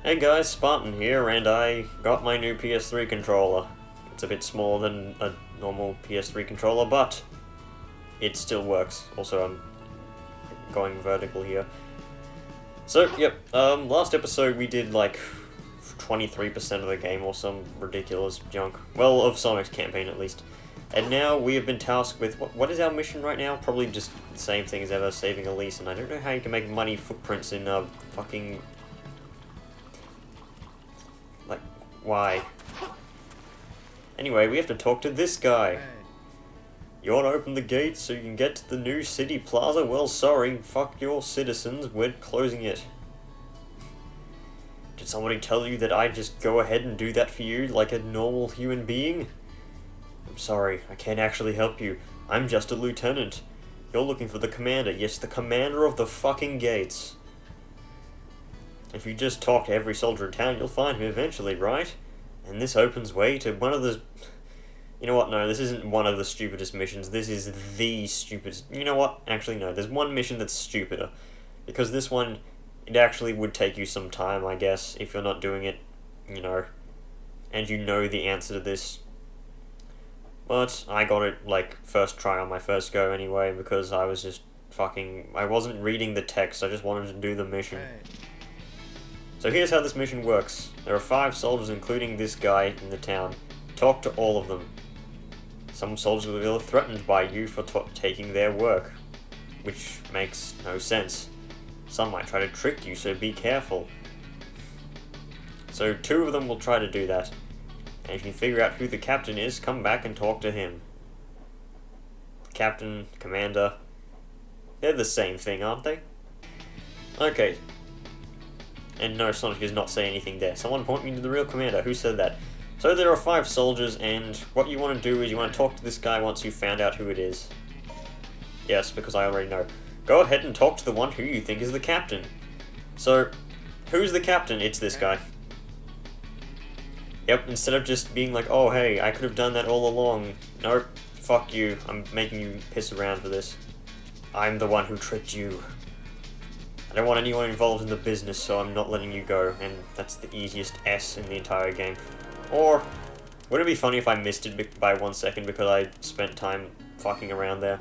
Hey guys, Spartan here, and I got my new PS3 controller. It's a bit smaller than a normal PS3 controller, but it still works. Also, I'm going vertical here. So, yep, last episode we did like 23% of the game or some ridiculous junk. Well, of Sonic's campaign at least. And now we have been tasked with, what is our mission right now? Probably just the same thing as ever, saving Elise, and I don't know how you can make money footprints in fucking... like, why? Anyway, we have to talk to this guy. You want to open the gates so you can get to the new city plaza? Well, sorry, fuck your citizens, we're closing it. Did somebody tell you that I'd just go ahead and do that for you like a normal human being? I'm sorry, I can't actually help you. I'm just a lieutenant. You're looking for the commander. Yes, the commander of the fucking gates. If you just talk to every soldier in town, you'll find him eventually, right? And this opens way to one of the... You know what, no, this isn't one of the stupidest missions. This is the stupidest... You know what? Actually, no, there's one mission that's stupider. Because this one, it actually would take you some time, I guess, if you're not doing it, you know, and you know the answer to this. But I got it, like, first try on my first go anyway, because I was just fucking... I wasn't reading the text, I just wanted to do the mission. So here's how this mission works. There are 5 soldiers, including this guy, in the town. Talk to all of them. Some soldiers will feel threatened by you for taking their work, which makes no sense. Some might try to trick you, so be careful. So 2 of them will try to do that. And if you figure out who the captain is, come back and talk to him. Captain, commander, they're the same thing, aren't they? Okay. And no, Sonic does not say anything there. Someone point me to the real commander. Who said that? So there are 5 soldiers, and what you want to do is you want to talk to this guy once you've found out who it is. Yes, because I already know. Go ahead and talk to the one who you think is the captain. So, who's the captain? It's this guy. Yep, instead of just being like, oh hey, I could have done that all along. Nope, fuck you. I'm making you piss around for this. I'm the one who tricked you. I don't want anyone involved in the business, so I'm not letting you go, and that's the easiest S in the entire game. Or, wouldn't it be funny if I missed it by 1 second because I spent time fucking around there?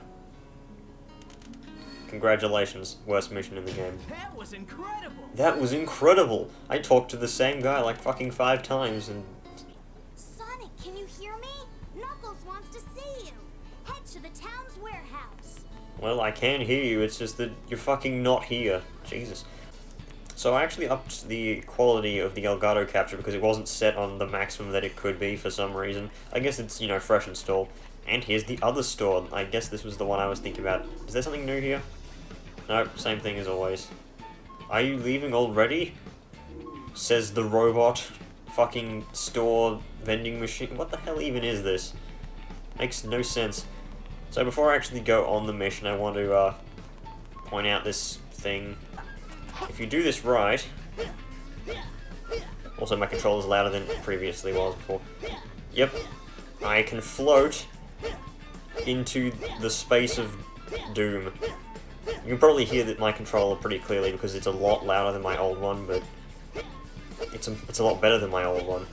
Congratulations, worst mission in the game. That was incredible! That was incredible! I talked to the same guy like fucking 5 times and... Sonic, can you hear me? Knuckles wants to see you. Head to the town's warehouse. Well, I can hear you, it's just that you're fucking not here. Jesus. So I actually upped the quality of the Elgato capture because it wasn't set on the maximum that it could be for some reason. I guess it's, you know, fresh install. And here's the other store. I guess this was the one I was thinking about. Is there something new here? Nope, same thing as always. Are you leaving already? Says the robot. Fucking store vending machine. What the hell even is this? Makes no sense. So before I actually go on the mission, I want to point out this thing. If you do this right... Also, my controller's louder than it previously was before. Yep. I can float into the space of doom. You can probably hear that my controller pretty clearly because it's a lot louder than my old one, but it's a lot better than my old one.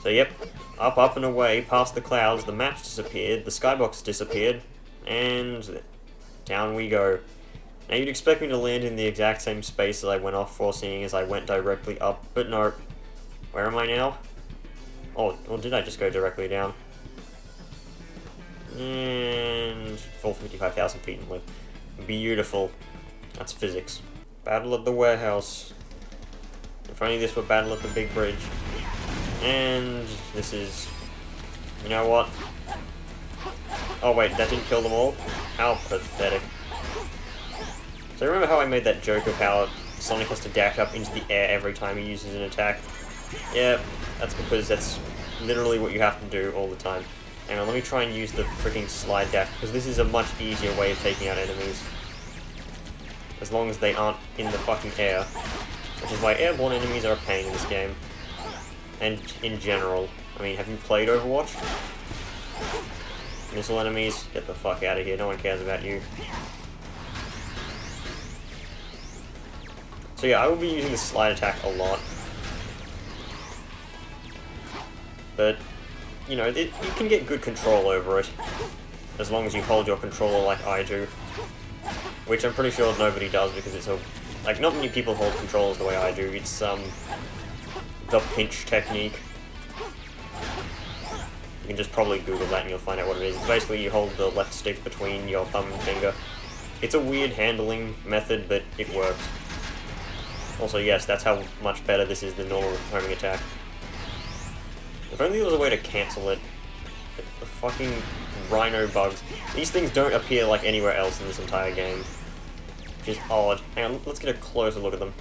So yep, up and away, past the clouds, the map's disappeared, the skybox disappeared, and down we go. Now you'd expect me to land in the exact same space as I went off for, seeing as I went directly up, but no. Where am I now? Oh, or did I just go directly down? And... full 55,000 feet in lift. Beautiful. That's physics. Battle at the warehouse. If only this were battle at the big bridge. And this is... You know what? Oh wait, that didn't kill them all? How pathetic. So remember how I made that joke of how Sonic has to dash up into the air every time he uses an attack? Yeah, that's because that's literally what you have to do all the time. Hang on, let me try and use the freaking slide dash, because this is a much easier way of taking out enemies. As long as they aren't in the fucking air. Which is why airborne enemies are a pain in this game. And in general. I mean, have you played Overwatch? Missile enemies, get the fuck out of here, no one cares about you. So So yeah, I will be using the slide attack a lot. But, you know, you can get good control over it. As long as you hold your controller like I do. Which I'm pretty sure nobody does because it's a... Like, not many people hold controllers the way I do. It's, the pinch technique. You can just probably Google that and you'll find out what it is. It's basically you hold the left stick between your thumb and finger. It's a weird handling method, but it works. Also, yes, that's how much better this is than normal homing attack. If only there was a way to cancel it. The fucking rhino bugs. These things don't appear like anywhere else in this entire game. Which is odd. Hang on, let's get a closer look at them.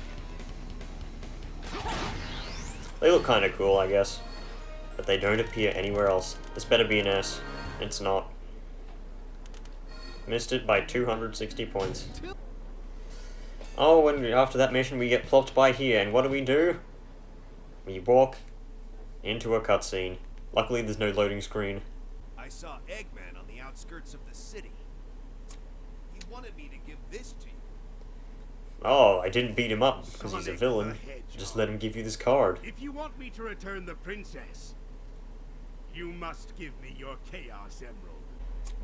They look kinda cool, I guess. But they don't appear anywhere else. This better be an S. It's not. Missed it by 260 points. Oh, and after that mission we get plopped by here, and what do? We walk into a cutscene. Luckily there's no loading screen. I saw Eggman on the outskirts of the city. He wanted me to give this to you. Oh, I didn't beat him up because he's a villain. Just let him give you this card. If you want me to return the princess, you must give me your Chaos Emerald.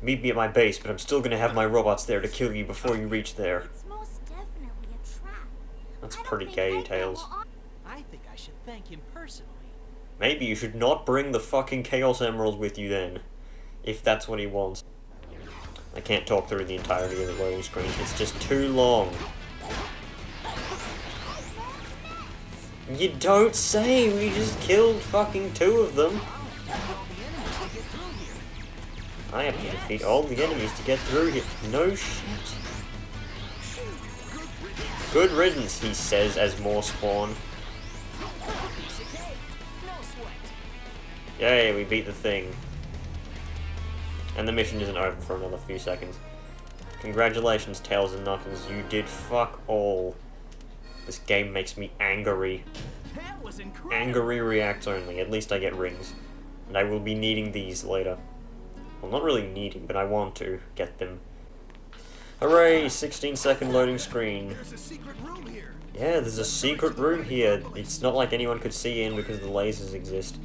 Meet me at my base, but I'm still gonna have my robots there to kill you before you reach there. It's most definitely a trap. That's I don't pretty think gay, Eggman Tails. will I think I should thank him personally. Maybe you should not bring the fucking Chaos Emeralds with you then. If that's what he wants. I can't talk through the entirety of the loading screen. It's just too long. You don't say! We just killed fucking 2 of them. I have to defeat all the enemies to get through here. No shit. Good riddance, he says as more spawn. Yay, we beat the thing. And the mission isn't over for another few seconds. Congratulations, Tails and Knuckles, you did fuck all. This game makes me angry. That was incredible. Angry reacts only. At least I get rings. And I will be needing these later. Well, not really needing, but I want to get them. Hooray! 16-second loading screen. There's a secret room here. Yeah, there's a secret room here. It's not like anyone could see in because the lasers exist.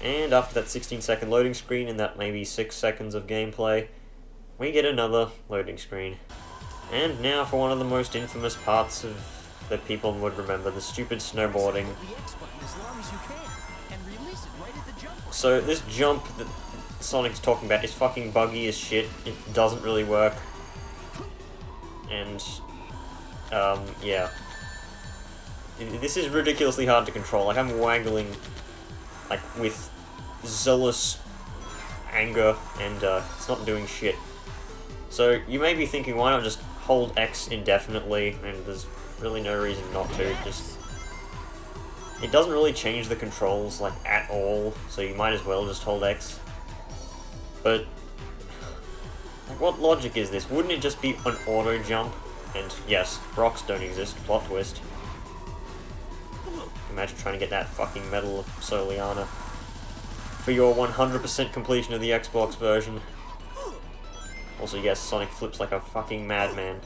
And after that 16-second loading screen and that maybe 6 seconds of gameplay, we get another loading screen. And now for one of the most infamous parts of that people would remember, the stupid snowboarding. The X button as long as you can, and release it right at the jump. So this jump that Sonic's talking about is fucking buggy as shit. It doesn't really work. And, yeah. This is ridiculously hard to control. Like, I'm waggling, like, with zealous anger, and, it's not doing shit. So, you may be thinking, why not just hold X indefinitely, and there's really no reason not to. Just, it doesn't really change the controls, like, at all, so you might as well just hold X. But, like, what logic is this? Wouldn't it just be an auto jump? And yes, rocks don't exist, plot twist. Imagine trying to get that fucking Medal of Soliana for your 100% completion of the Xbox version. Also, yes, Sonic flips like a fucking madman.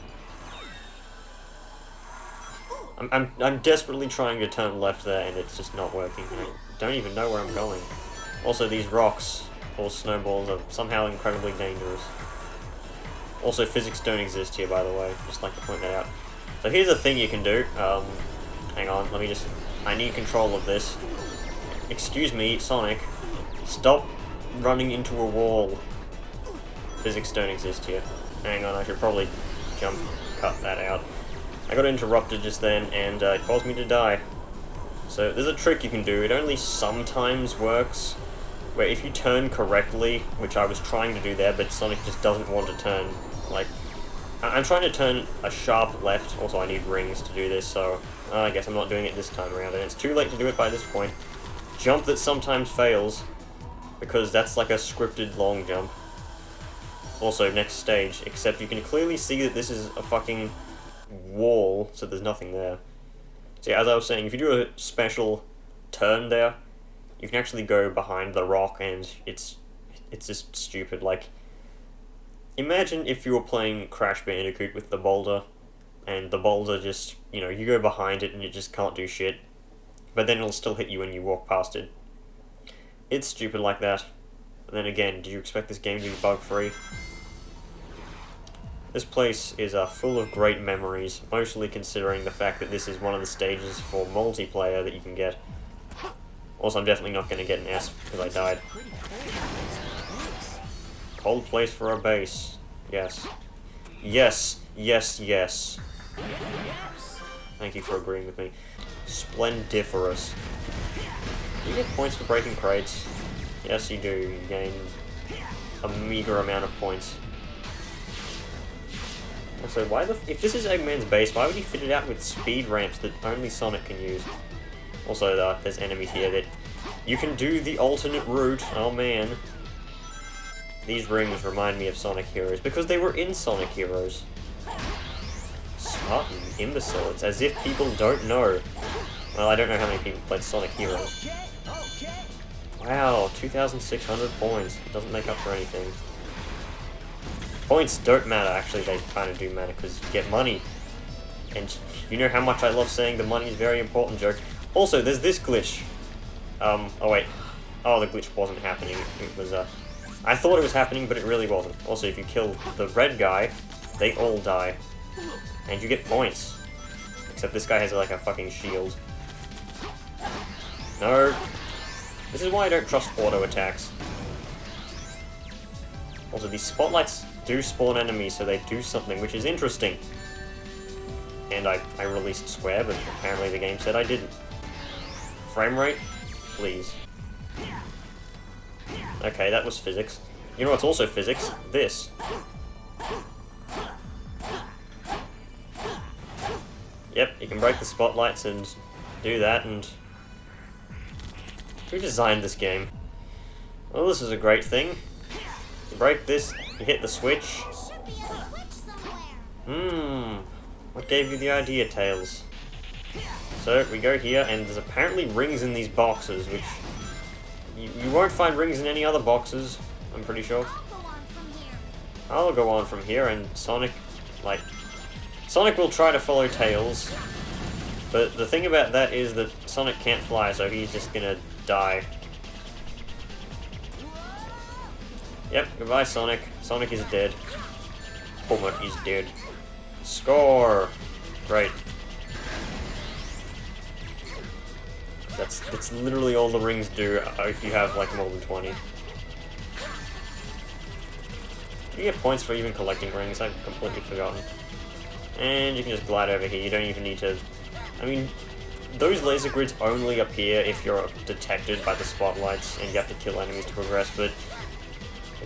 I'm desperately trying to turn left there, and it's just not working. I don't even know where I'm going. Also, these rocks, or snowballs, are somehow incredibly dangerous. Also, physics don't exist here, by the way. Just like to point that out. So here's a thing you can do. Hang on, let me just... I need control of this. Excuse me, Sonic. Stop running into a wall. Physics don't exist here. Hang on, I should probably cut that out. I got interrupted just then, and it caused me to die. So there's a trick you can do. It only sometimes works, where if you turn correctly, which I was trying to do there, but Sonic just doesn't want to turn. Like, I'm trying to turn a sharp left. Also, I need rings to do this, so I guess I'm not doing it this time around, and it's too late to do it by this point. Jump that sometimes fails, because that's like a scripted long jump. Also, next stage, except you can clearly see that this is a fucking wall, so there's nothing there. See, as I was saying, if you do a special turn there, you can actually go behind the rock, and it's just stupid. Like, imagine if you were playing Crash Bandicoot with the boulder, and the boulder just, you know, you go behind it and you just can't do shit. But then it'll still hit you when you walk past it. It's stupid like that. But then again, do you expect this game to be bug-free? This place is full of great memories, mostly considering the fact that this is one of the stages for multiplayer that you can get. Also, I'm definitely not going to get an S because I died. Cold place for a base. Yes. Yes, yes, yes. Thank you for agreeing with me. Splendiferous. Do you get points for breaking crates? Yes, you do. You gain a meager amount of points. Also, why if this is Eggman's base, why would he fit it out with speed ramps that only Sonic can use? Also, there's enemies here that you can do the alternate route. Oh man. These rings remind me of Sonic Heroes because they were in Sonic Heroes. Spartan imbecile. It's as if people don't know. Well, I don't know how many people played Sonic Heroes. Wow, 2,600 points. It doesn't make up for anything. Points don't matter. Actually, they kind of do matter because you get money. And you know how much I love saying the money is very important joke. Also, there's this glitch. Oh wait. Oh, the glitch wasn't happening. It was, I thought it was happening, but it really wasn't. Also, if you kill the red guy, they all die. And you get points. Except this guy has, like, a fucking shield. No. This is why I don't trust auto attacks. Also, these spotlights do spawn enemies, so they do something, which is interesting. And I released square, but apparently the game said I didn't. Frame rate? Please. Okay, that was physics. You know what's also physics? This. Yep, you can break the spotlights and do that, and... Who designed this game? Well, this is a great thing. You break this, you hit the switch. There should be a switch somewhere. What gave you the idea, Tails? So, we go here, and there's apparently rings in these boxes, which... You won't find rings in any other boxes, I'm pretty sure. I'll go on from here, and Sonic, like... Sonic will try to follow Tails, but the thing about that is that Sonic can't fly, so he's just gonna die. Yep, goodbye Sonic. Sonic is dead. Homer is dead. Score! Great. That's literally all the rings do if you have like more than 20. You get points for even collecting rings, I've completely forgotten. And you can just glide over here, you don't even need to... I mean, those laser grids only appear if you're detected by the spotlights and you have to kill enemies to progress, but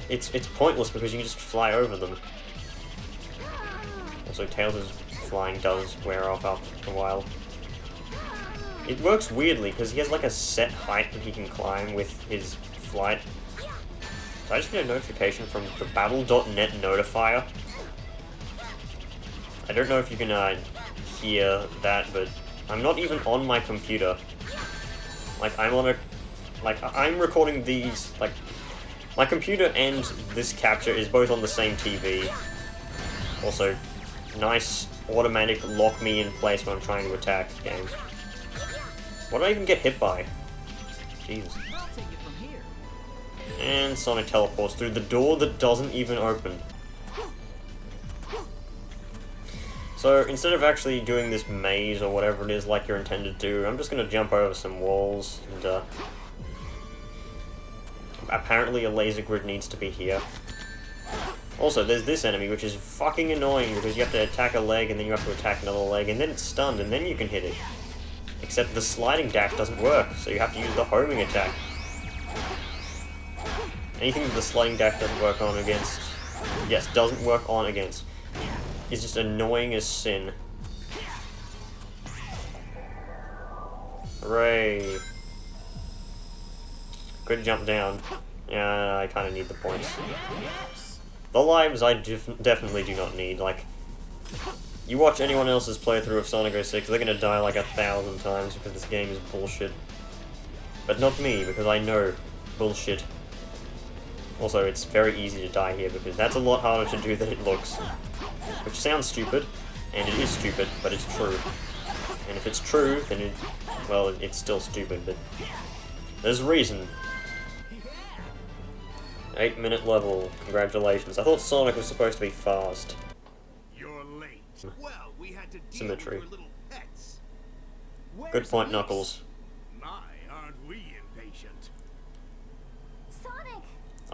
it's pointless because you can just fly over them. Also, Tails' flying does wear off after a while. It works weirdly because he has like a set height that he can climb with his flight. So I just get a notification from the Battle.net notifier. I don't know if you can hear that, but I'm not even on my computer. Like, I'm recording these, like, my computer and this capture is both on the same TV. Also, nice automatic lock me in place when I'm trying to attack game. What did I even get hit by? Jesus. I'll take it from here. And Sonic teleports through the door that doesn't even open. So, instead of actually doing this maze or whatever it is like you're intended to, I'm just gonna jump over some walls and, apparently a laser grid needs to be here. Also, there's this enemy, which is fucking annoying because you have to attack a leg and then you have to attack another leg and then it's stunned and then you can hit it. Except the sliding dash doesn't work, so you have to use the homing attack. Anything that the sliding dash doesn't work on against... Yes, doesn't work on against. Is just annoying as sin. Hooray. Good jump down. Yeah, I kind of need the points. The lives I definitely do not need, like... You watch anyone else's playthrough of Sonic06, they're gonna die like 1,000 times because this game is bullshit. But not me, because I know bullshit. Also, it's very easy to die here because that's a lot harder to do than it looks. Which sounds stupid, And it is stupid, but it's true. And if it's true, then it... well, it's still stupid, but... there's a reason. 8-minute level. Congratulations. I thought Sonic was supposed to be fast. You're late. Well, we had to deal Symmetry. with your little pets. Good point, Knuckles. My, aren't we impatient? Sonic!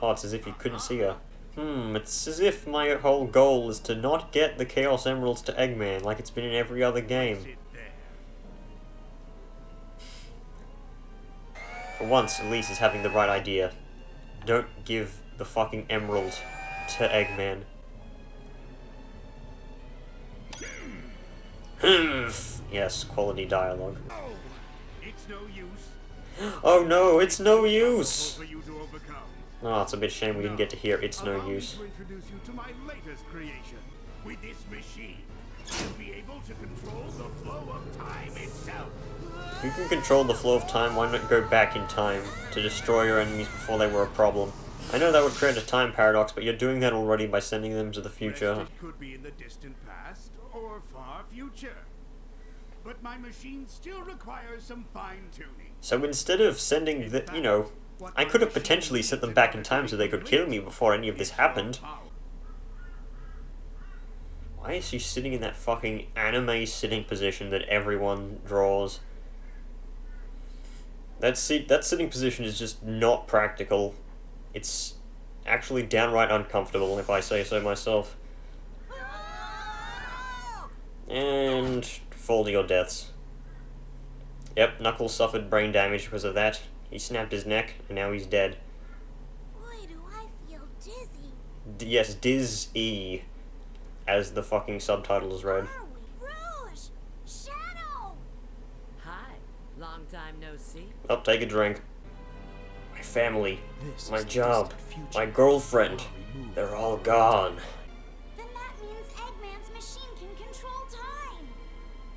Oh, it's as if you couldn't see her. It's as if my whole goal is to not get the Chaos Emeralds to Eggman, like it's been in every other game. Sit there. For once, Elise is having the right idea. Don't give the fucking emerald to Eggman. Yes, quality dialogue. Oh, it's no use. Oh no, it's no use! For you to overcome. Oh, it's a bit shame we didn't get to hear it's no Allow me use. to introduce you to my latest creation. With this machine, you'll be able to control the flow of time itself. If you can control the flow of time, why not go back in time to destroy your enemies before they were a problem? I know that would create a time paradox, but you're doing that already by sending them to the future. It could be in the distant past or far future. But my machine still requires some fine-tuning. So instead of sending the, you know, I could have potentially sent them back in time so they could kill me before any of this happened. Why is she sitting in that fucking anime sitting position that everyone draws? That sitting position is just not practical. It's actually downright uncomfortable, if I say so myself. And fall to your deaths. Yep, Knuckles suffered brain damage because of that. He snapped his neck, and now he's dead. Boy, do I feel dizzy. Yes, Diz-E, as the fucking subtitles read. Are we? Rouge! Shadow! Hi, long time no see. Up, take a drink. My family, This my is the job, distant future. my girlfriend, Far removed. they're all gone. Then that means Eggman's machine can control time.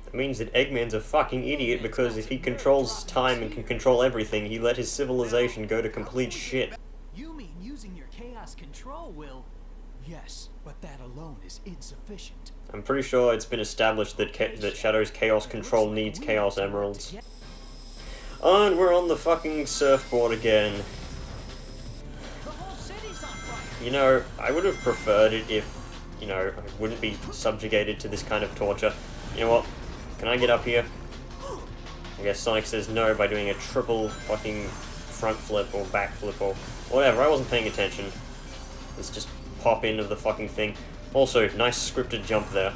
It means that Eggman's a fucking idiot because if he controls time and can control everything, he let his civilization go to complete shit. You mean using your chaos control will... Yes, but that alone is insufficient. I'm pretty sure it's been established that that Shadow's chaos control needs Chaos Emeralds. And we're on the fucking surfboard again. The whole city's on fire. You know, I would have preferred it if, you know, I wouldn't be subjugated to this kind of torture. You know what? Can I get up here? I guess Sonic says no by doing a triple fucking front flip or back flip or whatever. I wasn't paying attention. Let's just pop into the fucking thing. Also, nice scripted jump there.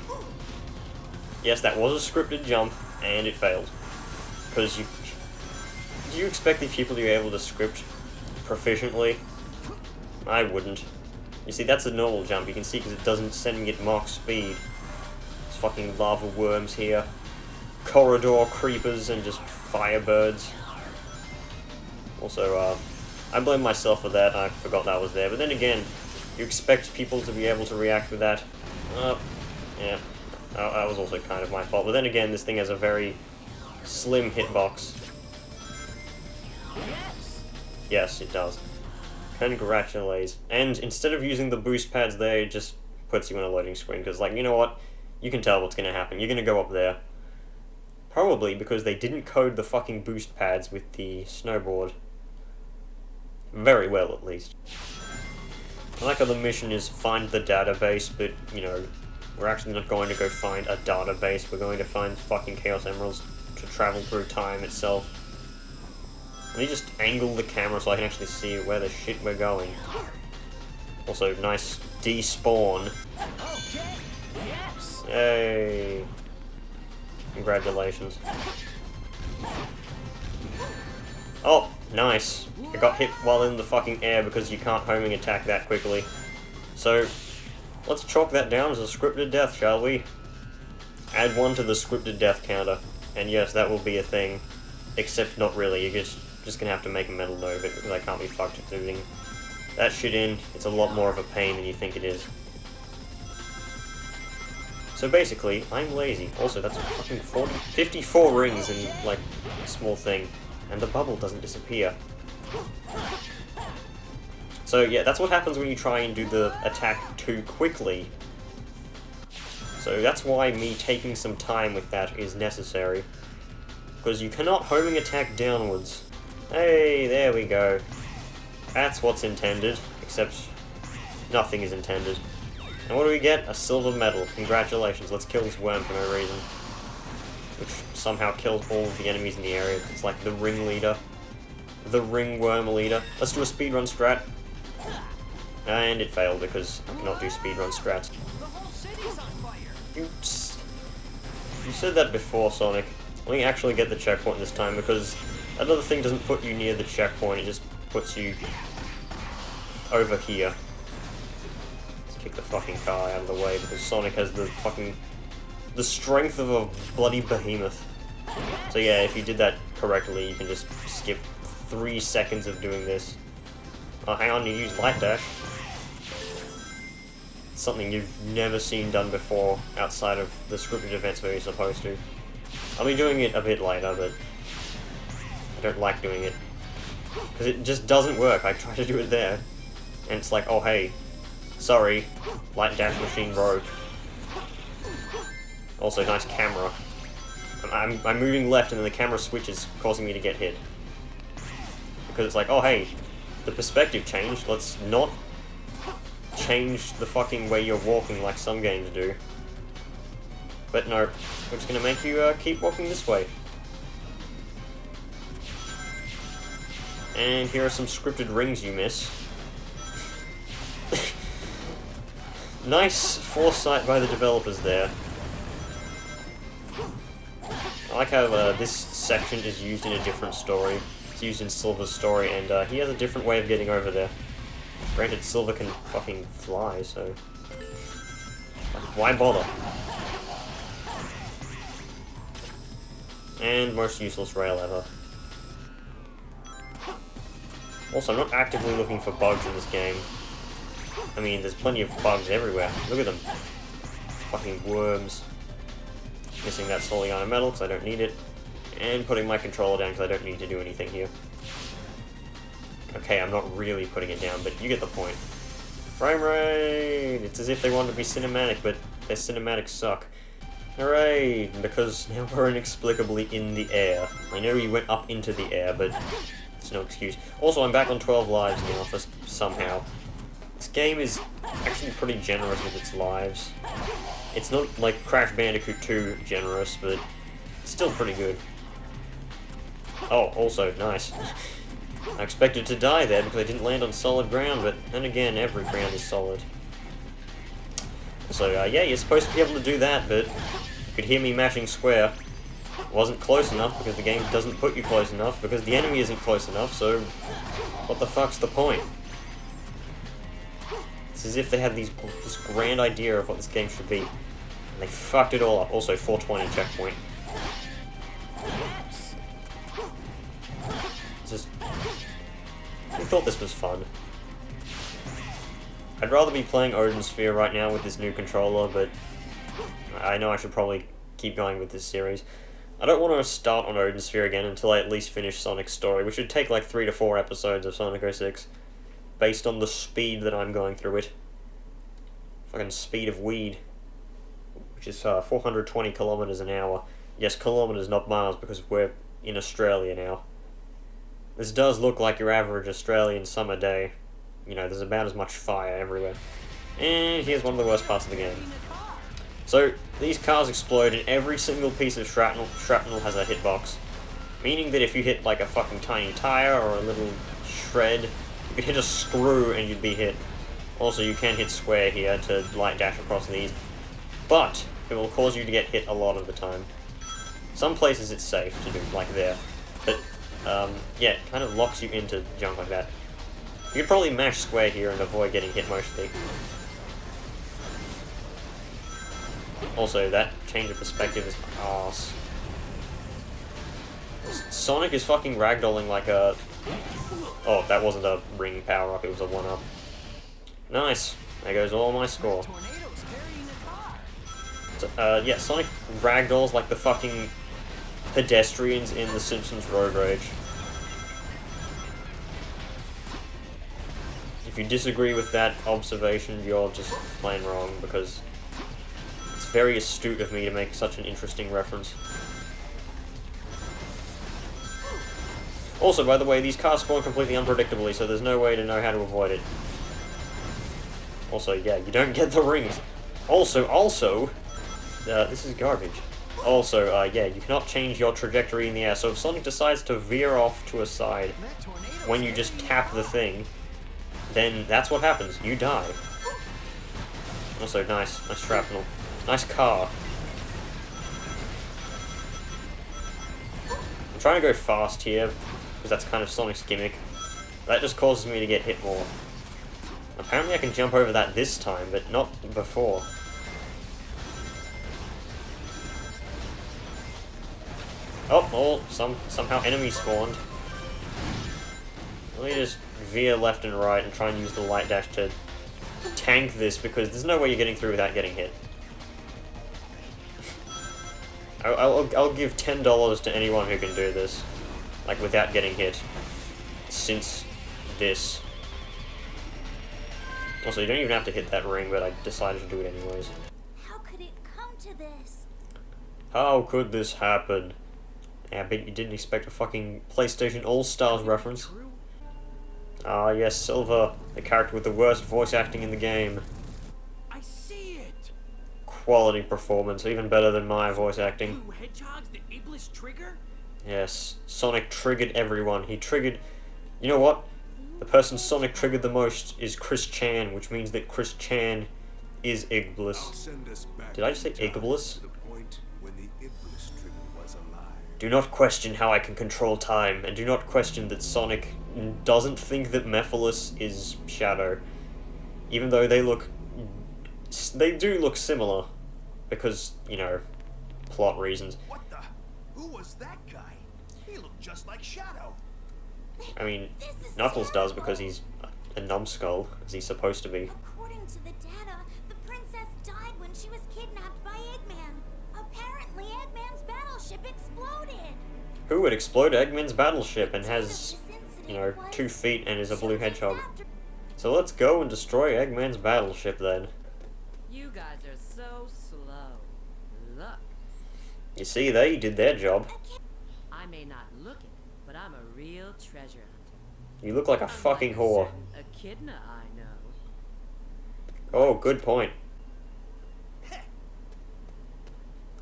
Yes, that was a scripted jump, and it failed. Because do you expect these people to be able to script proficiently? I wouldn't. You see, that's a normal jump. You can see because it doesn't send me at Mach speed. There's fucking lava worms here. Corridor creepers and just firebirds. Also, I blame myself for that. I forgot that was there. But then again, you expect people to be able to react with that. Yeah. That was also kind of my fault. But then again, this thing has a very slim hitbox. Yes. Yes, it does. Congratulations. And instead of using the boost pads there, it just puts you in a loading screen. Because, like, you know what? You can tell what's going to happen. You're going to go up there. Probably because they didn't code the fucking boost pads with the snowboard. Very well, at least. I like how the mission is find the database, but, you know, we're actually not going to go find a database. We're going to find fucking Chaos Emeralds to travel through time itself. Let me just angle the camera so I can actually see where the shit we're going. Also, nice despawn. Okay. Yes. Yay. Congratulations. Oh, nice. I got hit while in the fucking air because you can't homing attack that quickly. So, let's chalk that down as a scripted death, shall we? Add 1 to the scripted death counter. And yes, that will be a thing. Except not really, you're just gonna have to make a mental note of it because I can't be fucked with doing that shit in. It's a lot more of a pain than you think it is. So basically, I'm lazy. Also, that's fucking 54 rings in, like, a small thing. And the bubble doesn't disappear. So yeah, that's what happens when you try and do the attack too quickly. So that's why me taking some time with that is necessary. Because you cannot homing attack downwards. Hey, there we go. That's what's intended, except nothing is intended. And what do we get? A silver medal. Congratulations, let's kill this worm for no reason. Which somehow kills all of the enemies in the area. It's like the ringleader. The ringworm leader. Let's do a speedrun strat. And it failed because I cannot do speedrun strats. The whole city's on fire. Oops. You said that before, Sonic. Let me actually get the checkpoint this time, because another thing doesn't put you near the checkpoint, it just puts you over here. Let's kick the fucking car out of the way, because Sonic has the strength of a bloody behemoth. So yeah, if you did that correctly, you can just skip 3 seconds of doing this. Oh, hang on, you use Light Dash. Something you've never seen done before outside of the scripted events where you're supposed to. I'll be doing it a bit later, but I don't like doing it. Because it just doesn't work. I try to do it there, and it's like, oh hey, sorry, Light Dash machine broke. Also, nice camera. I'm moving left and then the camera switches, causing me to get hit. Because it's like, oh hey, the perspective changed, let's not change the fucking way you're walking like some games do. But no, we're just gonna make you keep walking this way. And here are some scripted rings you miss. Nice foresight by the developers there. I like how this section is used in a different story. It's used in Silver's story, and he has a different way of getting over there. Granted, Silver can fucking fly, so why bother? And most useless rail ever. Also, I'm not actively looking for bugs in this game. I mean, there's plenty of bugs everywhere. Look at them. Fucking worms. Missing that Soliana medal because I don't need it. And putting my controller down because I don't need to do anything here. Okay, I'm not really putting it down, but you get the point. Frame rate! It's as if they wanted to be cinematic, but their cinematics suck. Hooray! Because now we're inexplicably in the air. I know you went up into the air, but it's no excuse. Also, I'm back on 12 lives now for somehow. This game is actually pretty generous with its lives. It's not like Crash Bandicoot 2 generous, but it's still pretty good. Oh, also, nice. I expected to die there because I didn't land on solid ground, but then again, every ground is solid. So, yeah, you're supposed to be able to do that, but you could hear me mashing square. Wasn't close enough because the game doesn't put you close enough, because the enemy isn't close enough, so what the fuck's the point? It's as if they had this grand idea of what this game should be, and they fucked it all up. Also, 420 checkpoint. Just, I thought this was fun. I'd rather be playing Odin Sphere right now with this new controller, but I know I should probably keep going with this series. I don't want to start on Odin Sphere again until I at least finish Sonic's story, which should take like 3 to 4 episodes of Sonic06, based on the speed that I'm going through it. Fucking speed of weed, which is 420 kilometers an hour. Yes, kilometers, not miles, because we're in Australia now. This does look like your average Australian summer day. You know, there's about as much fire everywhere. And here's one of the worst parts of the game. So, these cars explode and every single piece of shrapnel has a hitbox. Meaning that if you hit like a fucking tiny tire or a little shred, you could hit a screw and you'd be hit. Also, you can hit square here to light dash across these. But, it will cause you to get hit a lot of the time. Some places it's safe to do, like there. But, yeah, it kind of locks you into junk like that. You could probably mash square here and avoid getting hit mostly. Also, that change of perspective is arse. Sonic is fucking ragdolling like a... Oh, that wasn't a ring power-up, it was a 1-up. Nice. There goes all my score. So, yeah, Sonic ragdolls like the fucking pedestrians in The Simpsons Road Rage. If you disagree with that observation, you're just plain wrong, because it's very astute of me to make such an interesting reference. Also, by the way, these cars spawn completely unpredictably, so there's no way to know how to avoid it. Also, yeah, you don't get the rings. Also, this is garbage. Also, yeah, you cannot change your trajectory in the air, so if Sonic decides to veer off to a side when you just tap the thing, then that's what happens. You die. Also, nice shrapnel. Nice car. I'm trying to go fast here, because that's kind of Sonic's gimmick. That just causes me to get hit more. Apparently I can jump over that this time, but not before. Oh, somehow enemies spawned. Let me just veer left and right and try and use the light dash to tank this, because there's no way you're getting through without getting hit. I'll give $10 to anyone who can do this, like, without getting hit, since this. Also, you don't even have to hit that ring, but I decided to do it anyways. How could it come to this? How could this happen? Yeah, I bet you didn't expect a fucking PlayStation All-Stars reference. Ah, yes, Silver, the character with the worst voice acting in the game. I see it. Quality performance, even better than my voice acting. Blue hedgehogs, the Iblis trigger? Yes, Sonic triggered everyone. He triggered... You know what? The person Sonic triggered the most is Chris Chan, which means that Chris Chan is Iblis. Did I just say Iblis? Do not question how I can control time, and do not question that Sonic doesn't think that Mephiles is Shadow. Even though they do look similar. Because, you know, plot reasons. What the? Who was that guy? He looked just like Shadow. I mean, Knuckles does because he's a numbskull, as he's supposed to be. According to the data, the princess died when she was kidnapped by Eggman. Apparently, Eggman's battleship exploded. Who would explode Eggman's battleship and has, you know, 2 feet and is a blue hedgehog? So let's go and destroy Eggman's battleship then. You guys are so slow. Look, You see, they did their job. I may not look it, but I'm a real treasure hunter. You look like a fucking whore. Echidna I know. Oh, good point. Look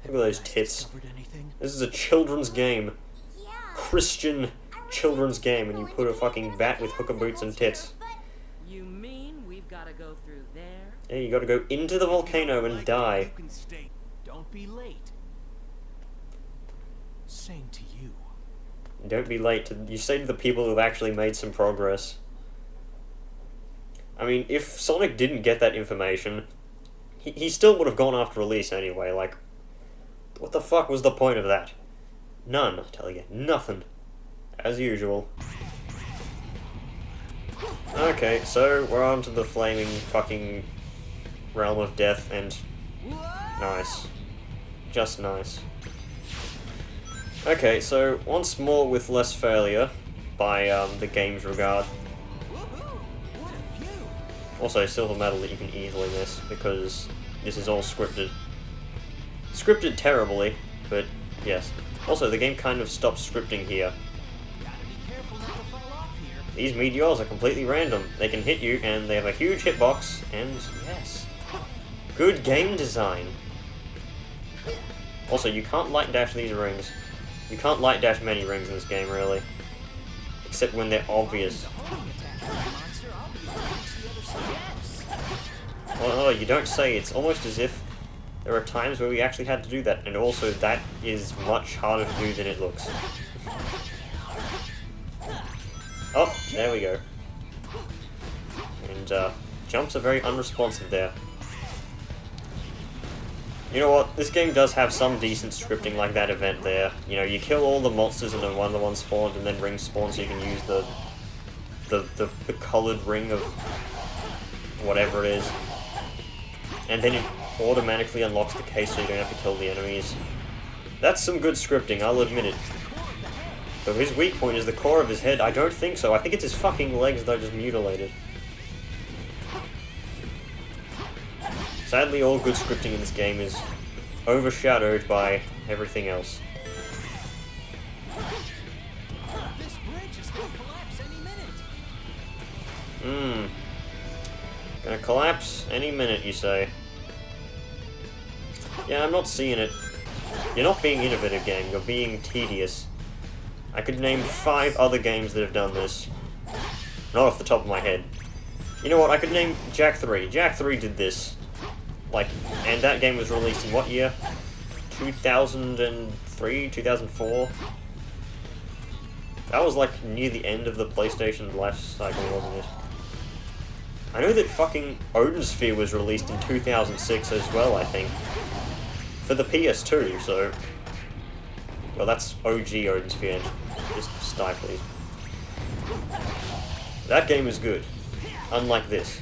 at those tits. Discovered anything? This is a children's game. Yeah. Christian children's game, and you put a fucking bat with hooker boots and tits. You mean we've got to go through there? Yeah, you gotta go into the volcano and die. You can stay. Don't be late. Same to you. Don't be late. You say to the people who've actually made some progress. I mean, if Sonic didn't get that information, he still would have gone after release anyway, like... What the fuck was the point of that? None, I tell you. Nothing. As usual. Okay, so we're on to the flaming fucking realm of death, and... Nice. Just nice. Okay, so once more with less failure, by the game's regard. What a view! Also, silver medal that you can easily miss, because this is all scripted. Scripted terribly, but yes. Also, the game kind of stops scripting here. Gotta be careful not to fall off here. These meteors are completely random. They can hit you, and they have a huge hitbox, and yes. Good game design. Also, you can't light dash these rings. You can't light dash many rings in this game, really. Except when they're obvious. Homing attack on the monster, I'll be able to reach the other side. Yes! Well, you don't say. It's almost as if there are times where we actually had to do that, and also that is much harder to do than it looks. Oh, there we go. And, jumps are very unresponsive there. You know what, this game does have some decent scripting like that event there. You know, you kill all the monsters and then one of the ones spawned, and then rings spawn so you can use the coloured ring of whatever it is. And then it automatically unlocks the case so you don't have to kill the enemies. That's some good scripting, I'll admit it. But his weak point is the core of his head. I don't think so. I think it's his fucking legs that are just mutilated. Sadly, all good scripting in this game is overshadowed by everything else. This bridge is gonna collapse any minute. Gonna collapse any minute, you say? Yeah, I'm not seeing it. You're not being innovative, game. You're being tedious. I could name 5 other games that have done this. Not off the top of my head. You know what? I could name Jak 3. Jak 3 did this. Like, and that game was released in what year? 2003? 2004? That was like near the end of the PlayStation life cycle, wasn't it? I know that fucking Odin Sphere was released in 2006 as well, I think. For the PS2, so... Well, that's OG Odin Sphere. Just die, please. That game is good. Unlike this.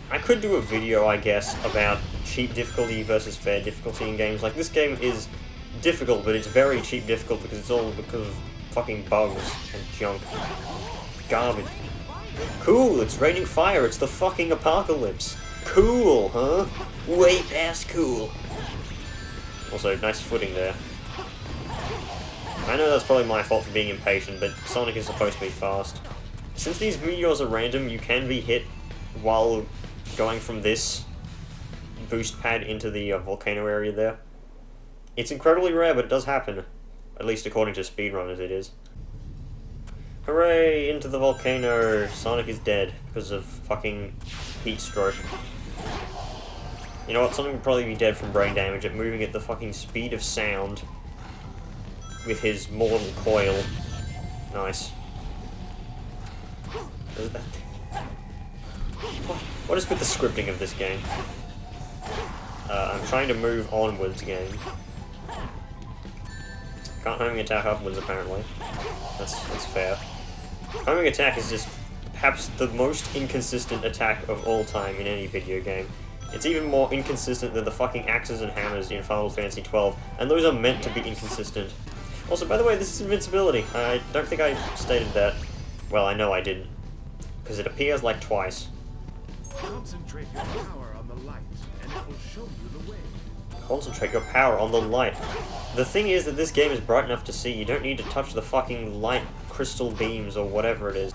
I could do a video, I guess, about cheap difficulty versus fair difficulty in games. Like, this game is difficult, but it's very cheap difficult because it's all because of fucking bugs and junk. Garbage. Cool, it's raining fire, it's the fucking apocalypse. Cool, huh? Way past cool. Also, nice footing there. I know that's probably my fault for being impatient, but Sonic is supposed to be fast. Since these meteors are random, you can be hit while going from this boost pad into the volcano area there. It's incredibly rare, but it does happen. At least according to speedrunners it is. Hooray! Into the volcano! Sonic is dead because of fucking heat stroke. You know what? Sonic would probably be dead from brain damage at moving at the fucking speed of sound with his mortal coil. Nice. What is with the scripting of this game? I'm trying to move onwards again. Can't homing attack upwards apparently. That's fair. Homing attack is just perhaps the most inconsistent attack of all time in any video game. It's even more inconsistent than the fucking axes and hammers in Final Fantasy XII, and those are meant to be inconsistent. Also, by the way, this is invincibility. I don't think I stated that. Well, I know I didn't. Because it appears like twice. Concentrate your power on the light, and it will show you the way. Concentrate your power on the light. The thing is that this game is bright enough to see. You don't need to touch the fucking light crystal beams or whatever it is.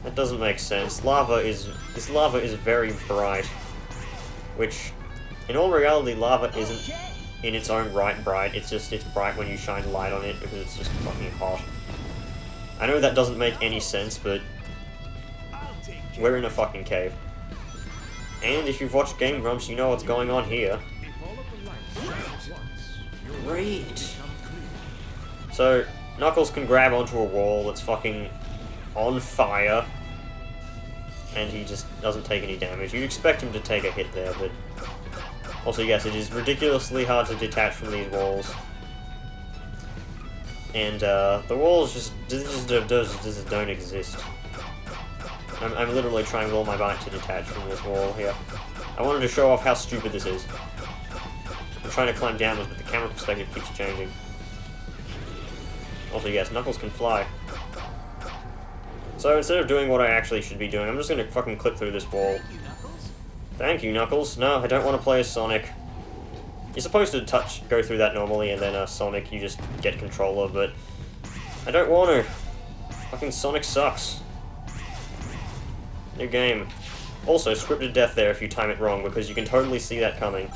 That doesn't make sense. This lava is very bright. Which, in all reality, lava isn't in its own right bright. It's bright when you shine light on it because it's just fucking hot. I know that doesn't make any sense, but we're in a fucking cave. And if you've watched Game Grumps, you know what's going on here. Great! So, Knuckles can grab onto a wall that's fucking on fire, and he just doesn't take any damage. You'd expect him to take a hit there, but... Also, yes, it is ridiculously hard to detach from these walls. And, the walls just don't exist. I'm literally trying with all my might to detach from this wall here. I wanted to show off how stupid this is. I'm trying to climb downwards, but the camera perspective keeps changing. Also, yes, Knuckles can fly. So instead of doing what I actually should be doing, I'm just gonna fucking clip through this wall. Thank you, Knuckles. No, I don't want to play as Sonic. You're supposed to go through that normally, and then Sonic you just get control of, but I don't want to. Fucking Sonic sucks. New game. Also, scripted death there if you time it wrong, because you can totally see that coming.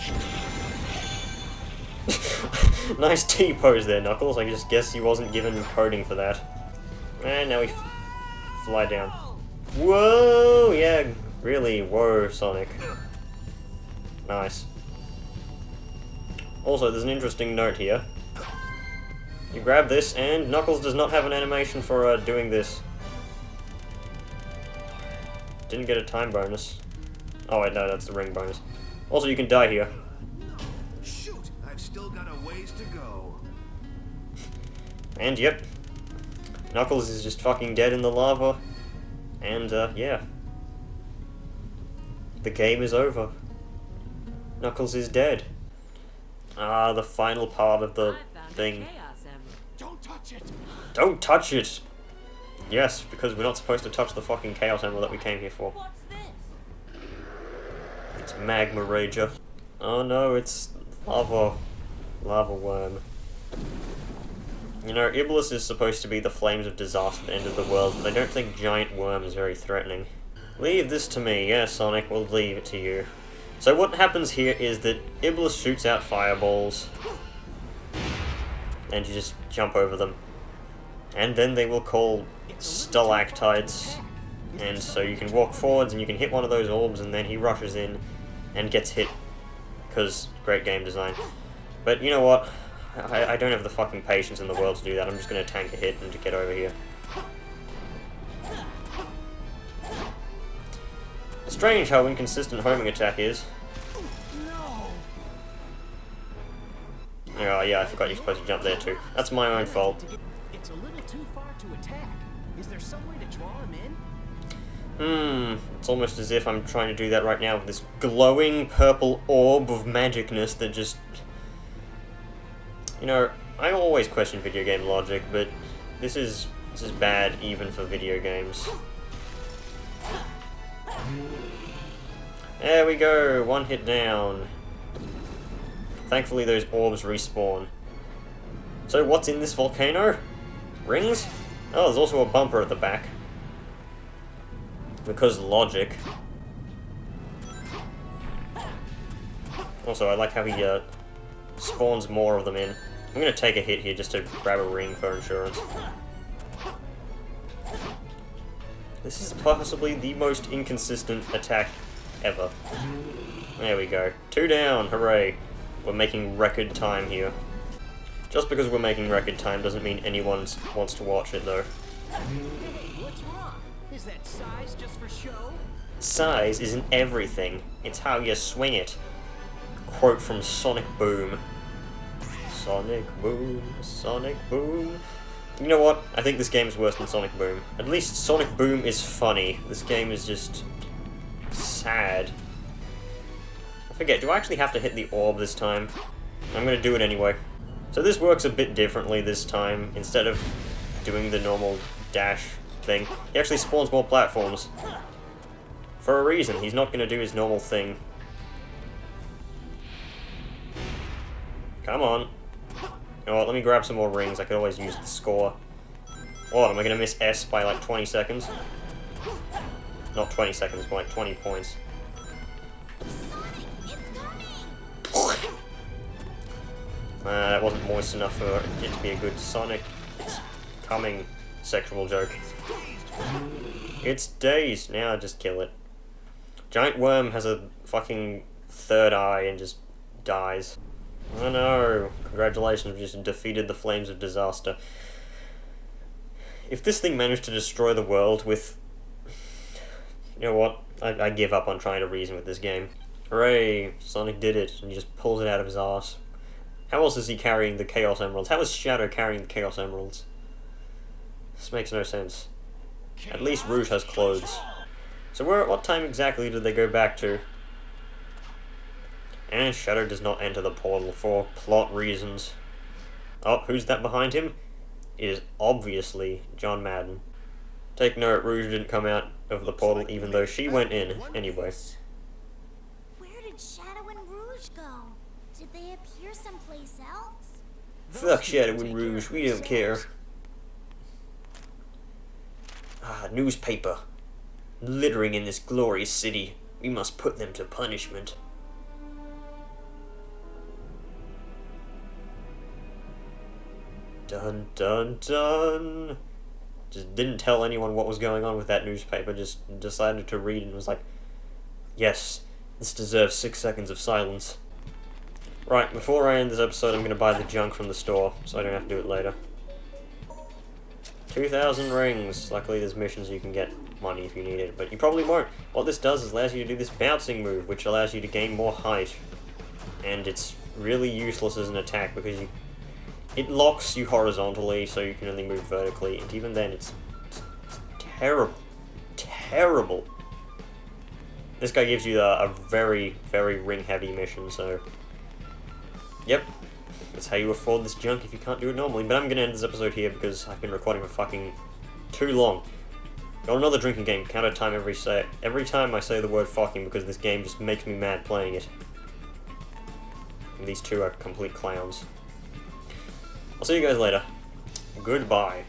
Nice T-pose there, Knuckles. I just guess he wasn't given coding for that. And now we fly down. Whoa! Yeah, really, whoa, Sonic. Nice. Also, there's an interesting note here. You grab this, and Knuckles does not have an animation for doing this. Didn't get a time bonus. Oh wait, no, that's the ring bonus. Also, you can die here. Shoot! I've still got a ways to go. And yep, Knuckles is just fucking dead in the lava. And yeah. The game is over. Knuckles is dead. Ah, the final part of the thing. Don't touch it! Don't touch it! Yes, because we're not supposed to touch the fucking Chaos Emerald that we came here for. What's this? It's Magma Rager. Oh no, it's lava worm. You know, Iblis is supposed to be the flames of disaster at the end of the world, but I don't think giant worm is very threatening. Leave this to me. Yeah, Sonic, we'll leave it to you. So what happens here is that Iblis shoots out fireballs, and you just jump over them. And then they will call stalactites, and so you can walk forwards and you can hit one of those orbs, and then he rushes in and gets hit, because great game design. But you know what? I don't have the fucking patience in the world to do that. I'm just going to tank a hit and to get over here. Strange how inconsistent homing attack is. Oh yeah, I forgot you're supposed to jump there too. That's my own fault. It's a little too far to attack. Is there some way to draw him in? It's almost as if I'm trying to do that right now with this glowing purple orb of magicness that just... You know, I always question video game logic, but this is bad even for video games. There we go, one hit down. Thankfully those orbs respawn. So what's in this volcano? Rings? Oh, there's also a bumper at the back. Because logic. Also, I like how he spawns more of them in. I'm gonna take a hit here just to grab a ring for insurance. This is possibly the most inconsistent attack ever. There we go. 2 down, hooray. We're making record time here. Just because we're making record time doesn't mean anyone wants to watch it though. Hey, what's wrong? Is that size just for show? Size isn't everything. It's how you swing it. Quote from Sonic Boom. Sonic Boom, Sonic Boom. You know what? I think this game's worse than Sonic Boom. At least Sonic Boom is funny. This game is just... sad. I forget, do I actually have to hit the orb this time? I'm gonna do it anyway. So this works a bit differently this time. Instead of doing the normal dash thing, he actually spawns more platforms. For a reason, he's not gonna do his normal thing. Come on. You know what, let me grab some more rings, I could always use the score. What, am I gonna miss S by like 20 seconds? Not 20 seconds, but like 20 points. Sonic, it's coming! That wasn't moist enough for it to be a good Sonic. It's coming sexual joke. It's dazed. Now just kill it. Giant worm has a fucking third eye and just dies. Oh no. Congratulations, we just defeated the flames of disaster. If this thing managed to destroy the world with... You know what? I give up on trying to reason with this game. Hooray! Sonic did it, and he just pulls it out of his arse. How else is he carrying the Chaos Emeralds? How is Shadow carrying the Chaos Emeralds? This makes no sense. At least Rouge has clothes. So what time exactly did they go back to? And Shadow does not enter the portal for plot reasons. Oh, who's that behind him? It is obviously John Madden. Take note, Rouge didn't come out of the portal even though she went in anyway. Where did Shadow and Rouge go? Did they appear someplace else? Fuck Shadow and Rouge, we don't care. Ah, newspaper. Littering in this glorious city. We must put them to punishment. Dun dun dun. Just didn't tell anyone what was going on with that newspaper, just decided to read and was like, yes, this deserves 6 seconds of silence. Right, before I end this episode, I'm going to buy the junk from the store, so I don't have to do it later. 2,000 rings. Luckily there's missions you can get money if you need it, but you probably won't. What this does is allows you to do this bouncing move, which allows you to gain more height. And it's really useless as an attack because it locks you horizontally, so you can only move vertically, and even then it's terrible. Terrible. This guy gives you a very, very ring-heavy mission, so... Yep. That's how you afford this junk if you can't do it normally. But I'm gonna end this episode here because I've been recording for fucking too long. Got another drinking game, count out time every time I say the word fucking because this game just makes me mad playing it. and these two are complete clowns. I'll see you guys later. Goodbye.